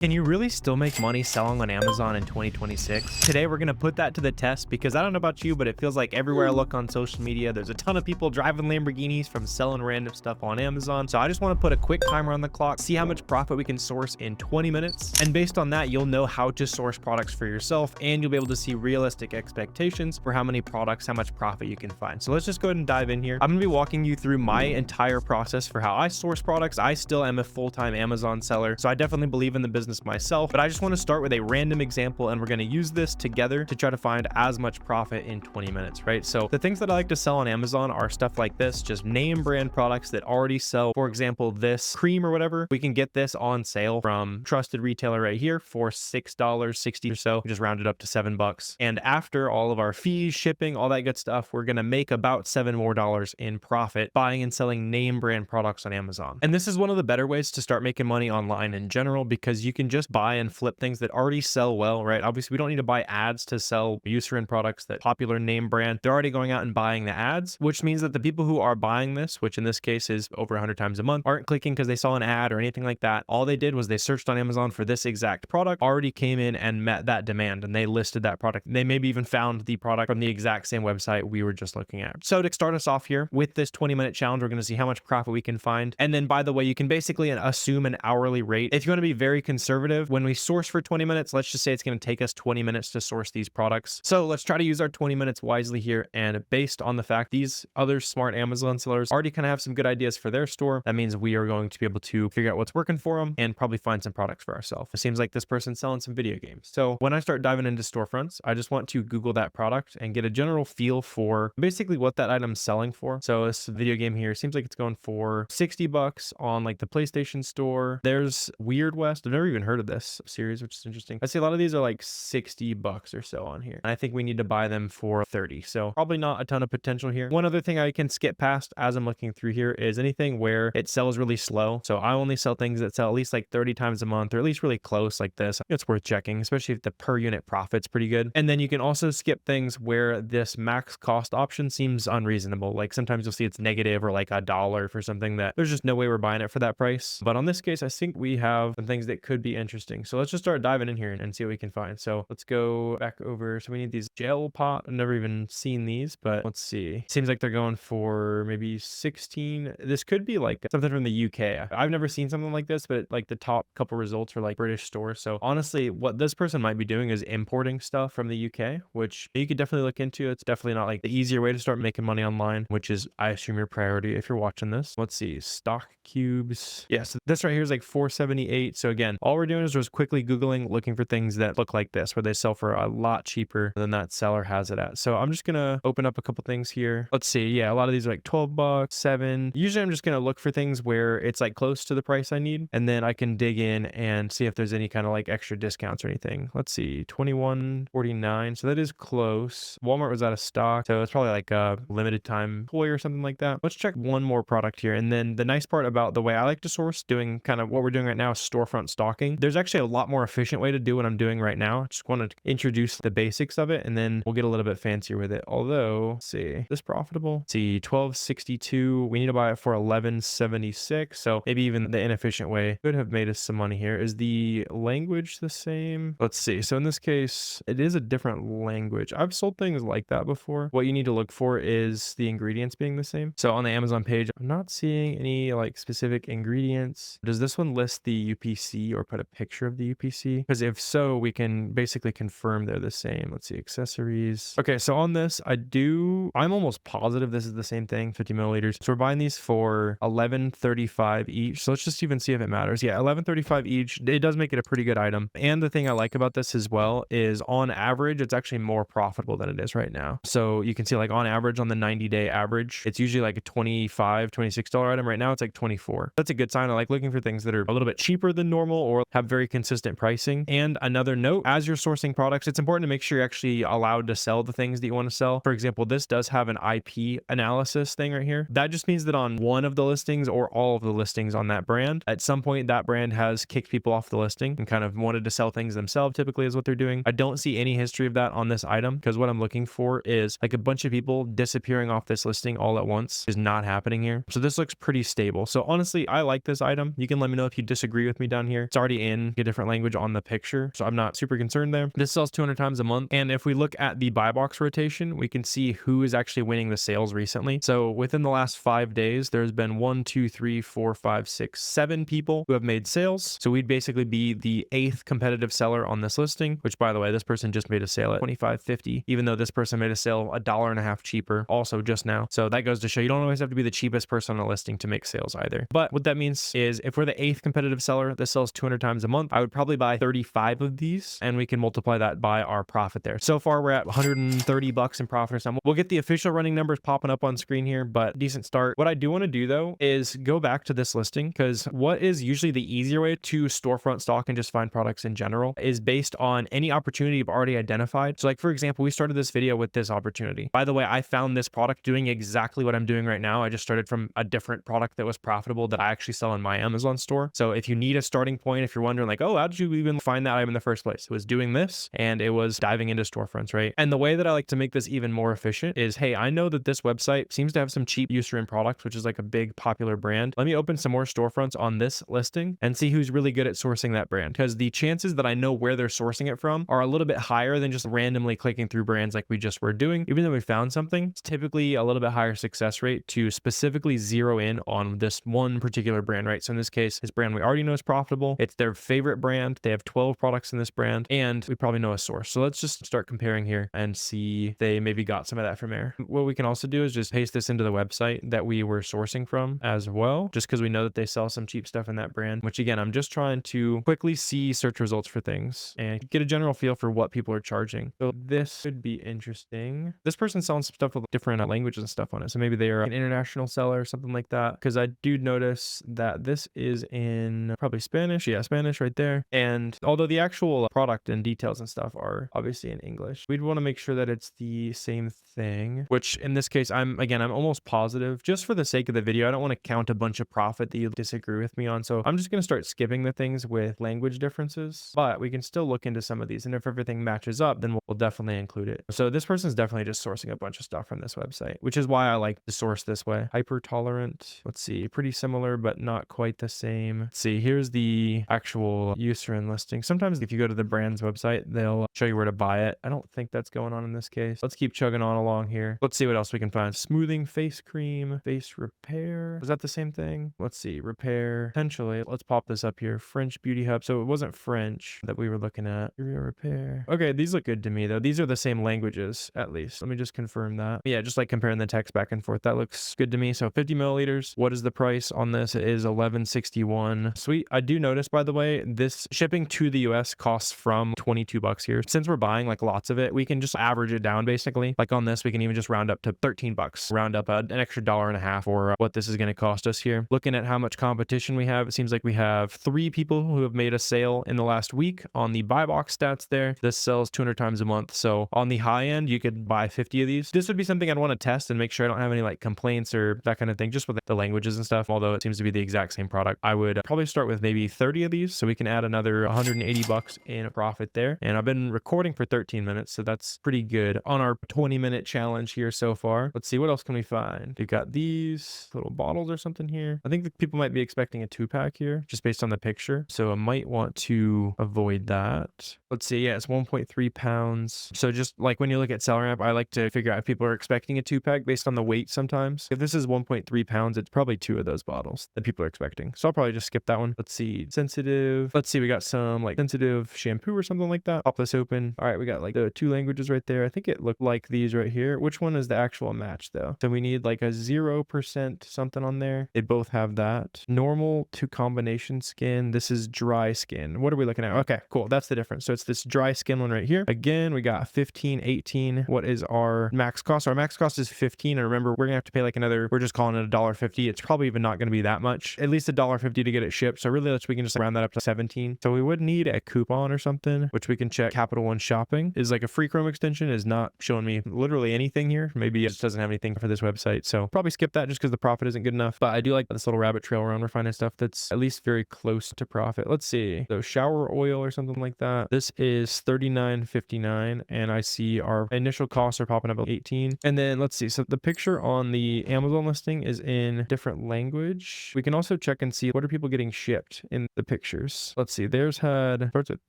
Can you really still make money selling on Amazon in 2026? Today, we're going to put that to the test because I don't know about you, but it feels like everywhere I look on social media, there's a ton of people driving Lamborghinis from selling random stuff on Amazon. So I just want to put a quick timer on the clock, see how much profit we can source in 20 minutes. And based on that, you'll know how to source products for yourself, and you'll be able to see realistic expectations for how many products, how much profit you can find. So let's just go ahead and dive in here. I'm going to be walking you through my entire process for how I source products. I still am a full-time Amazon seller, so I definitely believe in the business myself, but I just want to start with a random example, and we're going to use this together to try to find as much profit in 20 minutes, right? So the things that I like to sell on Amazon are stuff like this, just name brand products that already sell. For example, this cream or whatever, we can get this on sale from trusted retailer right here for $6.60 or so. We just rounded up to $7. And after all of our fees, shipping, all that good stuff, we're going to make about $7 more in profit buying and selling name brand products on Amazon. And this is one of the better ways to start making money online in general, because you can just buy and flip things that already sell well, right? Obviously, we don't need to buy ads to sell Eucerin products, that popular name brand. They're already going out and buying the ads, which means that the people who are buying this, which in this case is over 100 times a month, aren't clicking because they saw an ad or anything like that. All they did was they searched on Amazon for this exact product, already came in and met that demand, and they listed that product. They maybe even found the product from the exact same website we were just looking at. So to start us off here with this 20-minute challenge, we're going to see how much profit we can find. And then, by the way, you can basically assume an hourly rate. If you want to be very conservative, when we source for 20 minutes, let's just say it's going to take us 20 minutes to source these products. So let's try to use our 20 minutes wisely here. And based on the fact these other smart Amazon sellers already kind of have some good ideas for their store, that means we are going to be able to figure out what's working for them and probably find some products for ourselves. It seems like this person's selling some video games. So when I start diving into storefronts, I just want to Google that product and get a general feel for basically what that item's selling for. So this video game here seems like it's going for $60 on like the PlayStation store. There's Weird West. I've never even heard of this series, which is interesting. I see a lot of these are like $60 or so on here. And I think we need to buy them for 30. So probably not a ton of potential here. One other thing I can skip past as I'm looking through here is anything where it sells really slow. So I only sell things that sell at least like 30 times a month, or at least really close like this. It's worth checking, especially if the per unit profit's pretty good. And then you can also skip things where this max cost option seems unreasonable. Like sometimes you'll see it's negative or like $1 for something that there's just no way we're buying it for that price. But on this case, I think we have some things that could be interesting. So let's just start diving in here and see what we can find. So let's go back over. So we need these gel pot. I've never even seen these, but let's see. Seems like they're going for maybe 16. This could be like something from the UK. I've never seen something like this, but like the top couple results are like British stores. So honestly, what this person might be doing is importing stuff from the UK, which you could definitely look into. It's definitely not like the easier way to start making money online, which is, I assume, your priority if you're watching this. Let's see, stock cubes. Yeah, so this right here is like $4.78. So again, all we're doing is just quickly Googling, looking for things that look like this, where they sell for a lot cheaper than that seller has it at. So I'm just gonna open up a couple things here. Let's see. Yeah, a lot of these are like $12, $7. Usually I'm just gonna look for things where it's like close to the price I need, and then I can dig in and see if there's any kind of like extra discounts or anything. Let's see, $21.49. So that is close. Walmart was out of stock, so it's probably like a limited time toy or something like that. Let's check one more product here. And then the nice part about the way I like to source, doing kind of what we're doing right now is storefront stocking. There's actually a lot more efficient way to do what I'm doing right now. Just want to introduce the basics of it, and then we'll get a little bit fancier with it. Although, let's see, is this profitable? Let's see, $12.62. We need to buy it for $11.76. So maybe even the inefficient way could have made us some money here. Is the language the same? Let's see. So in this case, it is a different language. I've sold things like that before. What you need to look for is the ingredients being the same. So on the Amazon page, I'm not seeing any like specific ingredients. Does this one list the UPC or put a picture of the UPC? Because if so, we can basically confirm they're the same. Let's see, accessories. Okay, so on this, I'm almost positive this is the same thing, 50 milliliters. So we're buying these for $11.35 each. So let's just even see if it matters. Yeah, $11.35 each. It does make it a pretty good item. And the thing I like about this as well is on average, it's actually more profitable than it is right now. So you can see like on average, on the 90-day average, it's usually like a $25, $26 item. Right now it's like $24. That's a good sign. I like looking for things that are a little bit cheaper than normal or have very consistent pricing. And another note, as you're sourcing products, it's important to make sure you're actually allowed to sell the things that you want to sell. For example, this does have an IP analysis thing right here. That just means that on one of the listings or all of the listings on that brand, at some point that brand has kicked people off the listing and kind of wanted to sell things themselves, typically is what they're doing. I don't see any history of that on this item, because what I'm looking for is like a bunch of people disappearing off this listing all at once is not happening here. So this looks pretty stable. So honestly, I like this item. You can let me know if you disagree with me down here. It's already already in a different language on the picture, so I'm not super concerned there. This sells 200 times a month. And if we look at the buy box rotation, we can see who is actually winning the sales recently. So within the last 5 days, there's been 1, 2, 3, 4, 5, 6, 7 people who have made sales. So we'd basically be the 8th competitive seller on this listing, which by the way, this person just made a sale at $25.50, even though this person made a sale $1.50 cheaper also just now. So that goes to show you don't always have to be the cheapest person on a listing to make sales either. But what that means is if we're the 8th competitive seller that sells 200 times a month, I would probably buy 35 of these and we can multiply that by our profit there. So far we're at $130 in profit or something. We'll get the official running numbers popping up on screen here, but decent start. What I do want to do though is go back to this listing, because what is usually the easier way to storefront stock and just find products in general is based on any opportunity you've already identified. So like, for example, we started this video with this opportunity. By the way, I found this product doing exactly what I'm doing right now. I just started from a different product that was profitable that I actually sell in my Amazon store. So if you need a starting point, if you're wondering like, oh, how did you even find that item in the first place? It was doing this and it was diving into storefronts, right? And the way that I like to make this even more efficient is, hey, I know that this website seems to have some cheap Eucerin products, which is like a big popular brand. Let me open some more storefronts on this listing and see who's really good at sourcing that brand, because the chances that I know where they're sourcing it from are a little bit higher than just randomly clicking through brands like we just were doing. Even though we found something, it's typically a little bit higher success rate to specifically zero in on this one particular brand, right? So in this case, this brand we already know is profitable. It's their favorite brand. They have 12 products in this brand and we probably know a source. So let's just start comparing here and see if they maybe got some of that from there. What we can also do is just paste this into the website that we were sourcing from as well, just because we know that they sell some cheap stuff in that brand, which again, I'm just trying to quickly see search results for things and get a general feel for what people are charging. So this could be interesting. This person's selling some stuff with different languages and stuff on it. So maybe they are an international seller or something like that, because I do notice that this is in probably Spanish. Yeah, Spanish right there. And although the actual product and details and stuff are obviously in English, we'd want to make sure that it's the same thing, which in this case, I'm almost positive, just for the sake of the video. I don't want to count a bunch of profit that you disagree with me on. So I'm just going to start skipping the things with language differences, but we can still look into some of these. And if everything matches up, then we'll definitely include it. So this person's definitely just sourcing a bunch of stuff from this website, which is why I like to source this way. Hyper tolerant. Let's see, pretty similar, but not quite the same. Let's see, here's the actual Eucerin listing. Sometimes if you go to the brand's website, they'll show you where to buy it. I don't think that's going on in this case. Let's keep chugging on along here. Let's see what else we can find. Smoothing face cream, face repair. Was that the same thing? Let's see, repair. Potentially. Let's pop this up here. French beauty hub. So it wasn't French that we were looking at. Repair. Okay, these look good to me though. These are the same languages at least. Let me just confirm that. Yeah, just like comparing the text back and forth. That looks good to me. So 50 milliliters. What is the price on this? It is $11.61. Sweet. I do notice, by the way, this shipping to the US costs from $22 here. Since we're buying like lots of it, we can just average it down basically. Like on this, we can even just round up to $13. Round up an extra $1.50 for what this is going to cost us here. Looking at how much competition we have, it seems like we have 3 people who have made a sale in the last week on the buy box stats there. This sells 200 times a month. So on the high end, you could buy 50 of these. This would be something I'd want to test and make sure I don't have any like complaints or that kind of thing, just with the languages and stuff. Although it seems to be the exact same product, I would probably start with maybe 30 of these so we can add another $180 in profit there. And I've been recording for 13 minutes, so that's pretty good on our 20-minute challenge here so far. Let's see, what else can we find? We've got these little bottles or something here. I think that people might be expecting a 2-pack here just based on the picture, so I might want to avoid that. Let's see, yeah, it's 1.3 pounds. So just like when you look at SellerAmp, I like to figure out if people are expecting a 2-pack based on the weight sometimes. If this is 1.3 pounds, it's probably 2 of those bottles that people are expecting. So I'll probably just skip that one. Let's see, sensitive. Let's see, we got some like sensitive shampoo or something like that. Pop this open. All right, we got like the 2 languages right there. I think it looked like these right here. Which one is the actual match though? So we need like a 0% something on there. They both have that. Normal to combination skin. This is dry skin. What are we looking at? Okay, cool. That's the difference. So it's this dry skin one right here. Again, we got 15, 18. What is our max cost? Our max cost is 15. And remember, we're gonna have to pay like another, we're just calling it $1.50. It's probably even not gonna be that much. At least $1.50 to get it shipped. So really, we can just round that up to 17. So we would need a coupon or something, which we can check. Capital One Shopping is like a free Chrome extension, is not showing me literally anything here. Maybe it just doesn't have anything for this website. So probably skip that just because the profit isn't good enough. But I do like this little rabbit trail around. We're finding stuff that's at least very close to profit. Let's see. So shower oil or something like that. This is $39.59. And I see our initial costs are popping up at 18. And then let's see. So the picture on the Amazon listing is in different language. We can also check and see what are people getting shipped in the picture. pictures. Let's see. Theirs starts with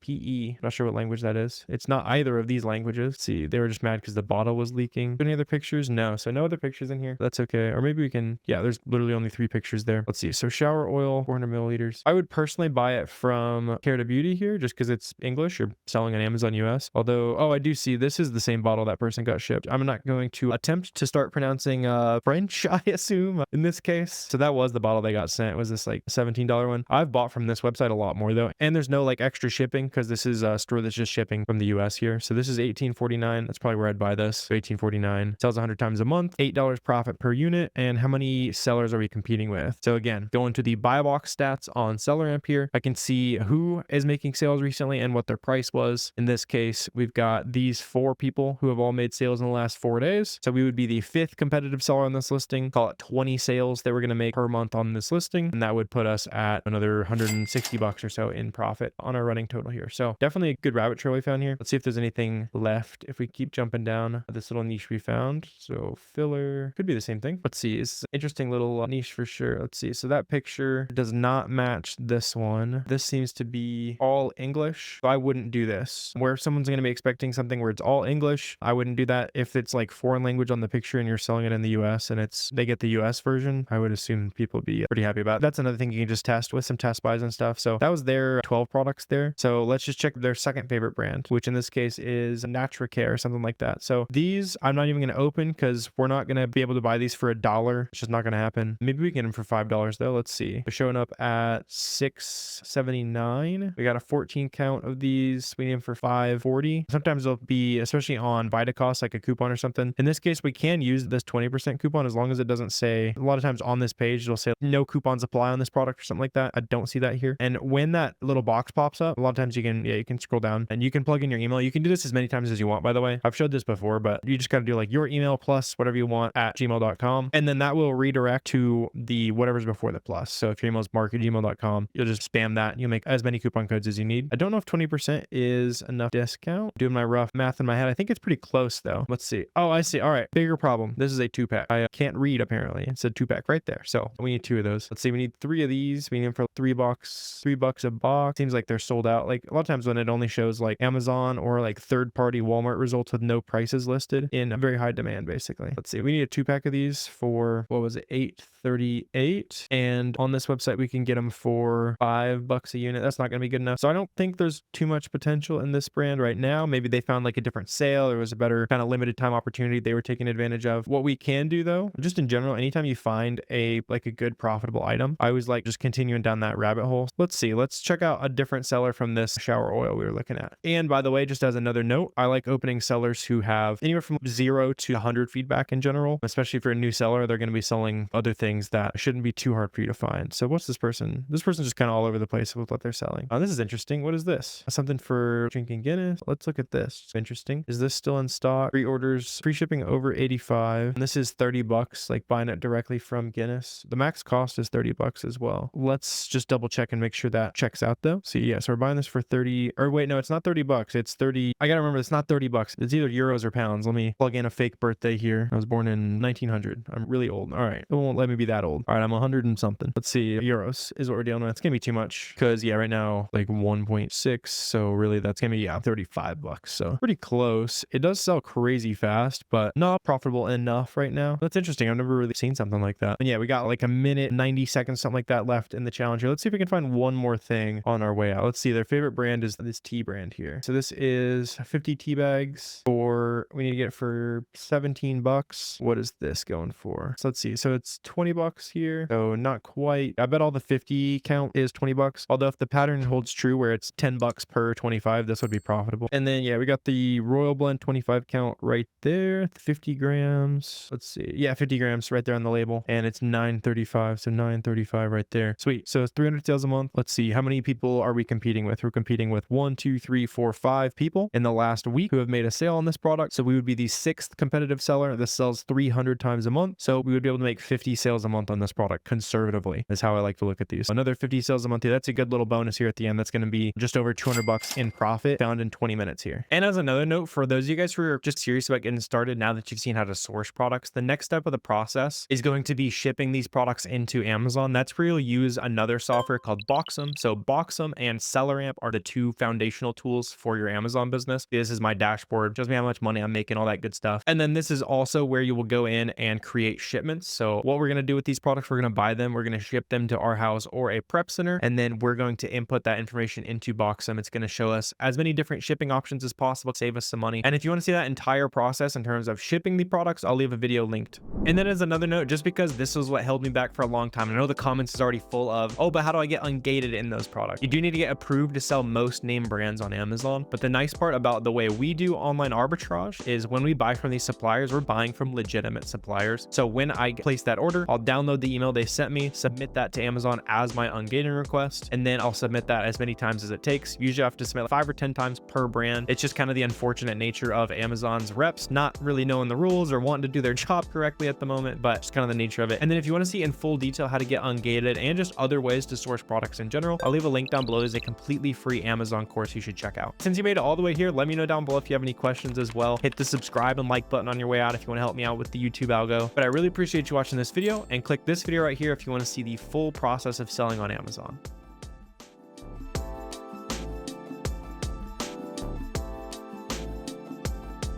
PE. Not sure what language that is. It's not either of these languages. Let's see. They were just mad because the bottle was leaking. Any other pictures? No. So no other pictures in here. That's okay. Or maybe we can, yeah, there's literally only 3 pictures there. Let's see. So shower oil, 400 milliliters. I would personally buy it from Care to Beauty here just because it's English. You're selling on Amazon US. Although, oh, I do see this is the same bottle that person got shipped. I'm not going to attempt to start pronouncing French, I assume, in this case. So that was the bottle they got sent. Was this like $17 one? I've bought from this website a lot more though. And there's no like extra shipping because this is a store that's just shipping from the US here. So this is $18.49. That's probably where I'd buy this. So $18.49. Sells 100 times a month, $8 profit per unit. And how many sellers are we competing with? So again, going to the buy box stats on SellerAmp here, I can see who is making sales recently and what their price was. In this case, we've got these 4 people who have all made sales in the last 4 days. So we would be the 5th competitive seller on this listing. Call it 20 sales that we're going to make per month on this listing. And that would put us at another $160 or so in profit on our running total here. So definitely a good rabbit trail we found here. Let's see if there's anything left. If we keep jumping down this little niche we found. So filler could be the same thing. Let's see. It's an interesting little niche for sure. Let's see. So that picture does not match this one. This seems to be all English. So I wouldn't do this. Where someone's going to be expecting something where it's all English, I wouldn't do that. If it's like foreign language on the picture and you're selling it in the US and they get the US version, I would assume people would be pretty happy about it. That's another thing you can just test with some test buys and stuff. So that was their 12 products there. So let's just check their second favorite brand, which in this case is NatraCare or something like that. So these I'm not even going to open because we're not going to be able to buy these for $1. It's just not going to happen. Maybe we can get them for $5 though. Let's see. They're showing up at $6.79. We got a 14 count of these. We need them for $5.40. Sometimes they'll be, especially on Vitacost, like a coupon or something. In this case, we can use this 20% coupon as long as it doesn't say, a lot of times on this page, it'll say no coupons apply on this product or something like that. I don't see that here. And when that little box pops up, a lot of times you can scroll down and you can plug in your email. You can do this as many times as you want, by the way. I've showed this before, but you just got to do like your email plus whatever you want at gmail.com. And then that will redirect to the whatever's before the plus. So if your email is mark@gmail.com, you'll just spam that. You'll make as many coupon codes as you need. I don't know if 20% is enough discount. Doing my rough math in my head. I think it's pretty close though. Let's see. Oh, I see. All right. Bigger problem. This is a 2-pack. I can't read apparently. It said 2-pack right there. So we need 2 of those. Let's see. We need 3 of these. We need them for $3 a box. Seems like they're sold out. Like a lot of times when it only shows like Amazon or like third-party Walmart results with no prices listed in a very high demand, basically. Let's see. We need a 2-pack of these for, what was it? $8.38. And on this website, we can get them for $5 a unit. That's not going to be good enough. So I don't think there's too much potential in this brand right now. Maybe they found like a different sale or it was a better kind of limited time opportunity they were taking advantage of. What we can do though, just in general, anytime you find a good profitable item, I always like just continuing down that rabbit hole. Let's see. Let's check out a different seller from this shower oil we were looking at. And by the way, just as another note, I like opening sellers who have anywhere from 0 to 100 feedback in general, especially if you're a new seller, they're going to be selling other things that shouldn't be too hard for you to find. So what's this person? This person's just kind of all over the place with what they're selling. Oh, this is interesting. What is this? Something for drinking Guinness. Let's look at this. It's interesting. Is this still in stock? Pre-orders, free shipping over 85. And this is $30, like buying it directly from Guinness. The max cost is $30 as well. Let's just double check and make sure that checks out though. See, yeah, so we're buying this for 30, or wait, no, it's not $30. It's 30. I gotta remember, it's not $30. It's either euros or pounds. Let me plug in a fake birthday here. I was born in 1900. I'm really old. All right. It won't let me be that old. All right. I'm 100 and something. Let's see. Euros is what we're dealing with. It's gonna be too much because yeah, right now, like 1.6. So really that's gonna be, yeah, $35. So pretty close. It does sell crazy fast, but not profitable enough right now. That's interesting. I've never really seen something like that. And yeah, we got like a minute, 90 seconds, something like that left in the challenge here. Let's see if we can find one more thing on our way out. Let's see. Their favorite brand is this tea brand here. So this is 50 tea bags for, we need to get it for $17. What is this going for? So let's see. So it's $20 here. So not quite. I bet all the 50 count is $20. Although if the pattern holds true where it's $10 per 25, this would be profitable. And then yeah, we got the Royal Blend 25 count right there. 50 grams. Let's see. Yeah, 50 grams right there on the label. And it's $9.35. So $9.35 right there. Sweet. So it's 300 sales a month. Let's see. How many people are we competing with? We're competing with 1, 2, 3, 4, 5 people in the last week who have made a sale on this product. So we would be the 6th competitive seller. This sells 300 times a month. So we would be able to make 50 sales a month on this product conservatively is how I like to look at these. Another 50 sales a month here. That's a good little bonus here at the end. That's going to be just over $200 in profit found in 20 minutes here. And as another note, for those of you guys who are just serious about getting started now that you've seen how to source products, the next step of the process is going to be shipping these products into Amazon. That's where you'll use another software called Boxem Boxem. So Boxem and SellerAmp are the two foundational tools for your Amazon business. This is my dashboard, shows me how much money I'm making, all that good stuff. And then this is also where you will go in and create shipments. So what we're going to do with these products, we're going to buy them, we're going to ship them to our house or a prep center, and then we're going to input that information into Boxem. It's going to show us as many different shipping options as possible, save us some money. And if you want to see that entire process in terms of shipping the products, I'll leave a video linked. And then as another note, just because this was what held me back for a long time, I know the comments is already full of, oh, but how do I get ungated in those products? You do need to get approved to sell most name brands on Amazon. But the nice part about the way we do online arbitrage is when we buy from these suppliers, we're buying from legitimate suppliers. So when I place that order, I'll download the email they sent me, submit that to Amazon as my ungating request, and then I'll submit that as many times as it takes. Usually I have to submit like 5 or 10 times per brand. It's just kind of the unfortunate nature of Amazon's reps not really knowing the rules or wanting to do their job correctly at the moment, but it's kind of the nature of it. And then if you want to see in full detail how to get ungated and just other ways to source products in general, I'll leave a link down below. There's a completely free Amazon course you should check out. Since you made it all the way here, let me know down below if you have any questions as well. Hit the subscribe and like button on your way out if you want to help me out with the YouTube algo. But I really appreciate you watching this video, and click this video right here if you want to see the full process of selling on Amazon.